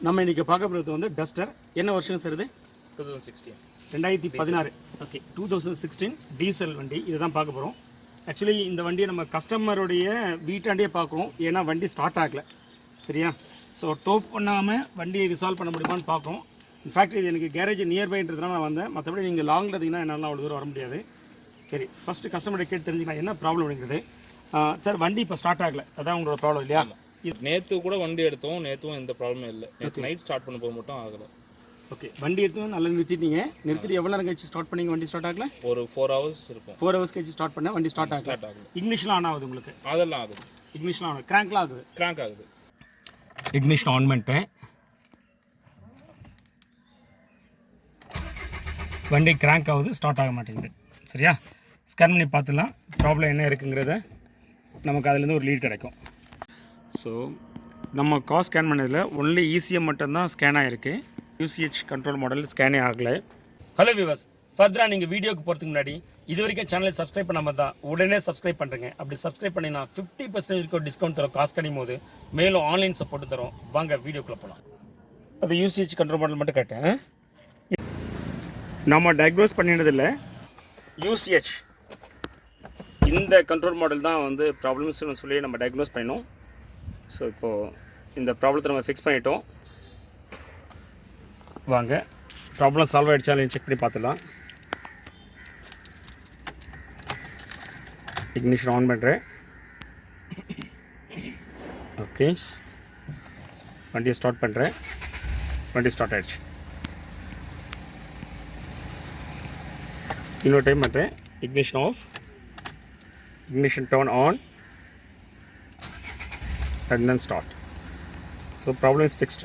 நம்ம இன்றைக்கி பார்க்க போகிறது வந்து டஸ்டர். என்ன வருஷம் சார் இது? 2016. 2016. ஓகே, 2016 டீசல் வண்டி. இதை தான் பார்க்க போகிறோம். ஆக்சுவலி இந்த வண்டியை நம்ம கஸ்டமருடைய வீட்டாண்டே பார்க்குறோம், ஏன்னா வண்டி ஸ்டார்ட் ஆகலை. சரியா? ஸோ டோப் பண்ணாமல் வண்டியை ரிசால்வ் பண்ண முடியுமான்னு பார்க்குறோம். இன்ஃபேக்ட் இது எனக்கு கேரேஜ் நியர்பைன்றதுனால நான் வந்தேன். மற்றபடி நீங்கள் லாங்கில் இருந்தீங்கன்னா என்னால் அவ்வளோ தூரம் வர முடியாது. சரி, ஃபஸ்ட்டு கஸ்டமரை கேட்டு தெரிஞ்சுக்கலாம் என்ன ப்ராப்ளம் அப்படிங்கிறது. சார், வண்டி இப்போ ஸ்டார்ட் ஆகலை, அதான் உங்களோட ப்ராப்ளம் இல்லையா? நேற்று கூட வண்டி எடுத்தோம், நேற்றும் எந்த ப்ராப்ளமே இல்லை. நேற்று நைட் ஸ்டார்ட் பண்ண போது மட்டும் ஆகலை. ஓகே, வண்டி எடுத்து நல்லா நிறுத்திட்டீங்க. நிறுத்திட்டு எவ்வளோ நேரம் கழிச்சு ஸ்டார்ட் பண்ணிங்க? வண்டி ஸ்டார்ட் ஆகல? ஒரு 4 hours இருக்கும். 4 hours கழிச்சு ஸ்டார்ட் பண்ண வண்டி ஸ்டார்ட் ஆகல. இக்னிஷன் ஆன் ஆகுது உங்களுக்கு? அதெல்லாம் ஆகுது. இக்னிஷன் ஆன், கிராங்க்லாம் ஆகுது? கிராங்க் ஆகுது. இக்னிஷன் ஆன் பண்ணிட்டேன். வண்டி கிராங்க் ஆகுது, ஸ்டார்ட் ஆக மாட்டேங்குது. சரியா? ஸ்கேன் பண்ணி பார்த்துலாம் ப்ராப்ளம் என்ன இருக்குங்கிறத நமக்கு அதுலேருந்து ஒரு லீட் கிடைக்கும். ஸோ நம்ம கார் ஸ்கேன் பண்ணதில் ஒன்லி ECM மட்டும்தான் ஸ்கேன் ஆகிருக்கு. UCH கண்ட்ரோல் மாடல் ஸ்கேனே ஆகலை. ஹலோ வியூவர்ஸ், ஃபர்தராக நீங்கள் வீடியோக்கு போகிறதுக்கு முன்னாடி இது வரைக்கும் சேனலை சப்ஸ்கிரைப் பண்ணாமல் தான் உடனே சப்ஸ்கிரைப் பண்ணுறேங்க. அப்படி சப்ஸ்கிரைப் பண்ணினா 50% இருக்கும் டிஸ்கவுண்ட் தரும். காசு கிடைக்கும் போது மேலும் ஆன்லைன் சப்போர்ட்டு தரும். வாங்க வீடியோக்குள்ளே போகலாம். அது UCH கண்ட்ரோல் மாடல் மட்டும் கேட்டேன். நம்ம டயக்னோஸ் பண்ணினதில்லை, UCH இந்த கண்ட்ரோல் மாடல் தான் வந்து ப்ராப்ளம்ஸ்னு சொல்லி நம்ம டயக்னோஸ் பண்ணினோம். ஸோ இப்போது இந்த ப்ராப்ளத்தை நம்ம ஃபிக்ஸ் பண்ணிட்டோம். வாங்க ப்ராப்ளம் சால்வ் ஆகிடுச்சா இல்லைன்னு செக் பண்ணி பார்த்துலாம். இக்னிஷன் ஆன் பண்ணுறேன். ஓகே, வண்டியை ஸ்டார்ட் பண்ணுறேன். வண்டி ஸ்டார்ட் ஆகிடுச்சு. இன்னொரு டைம் பண்ணுறேன். Ignition off, ignition turn on and then start. So problem is fixed.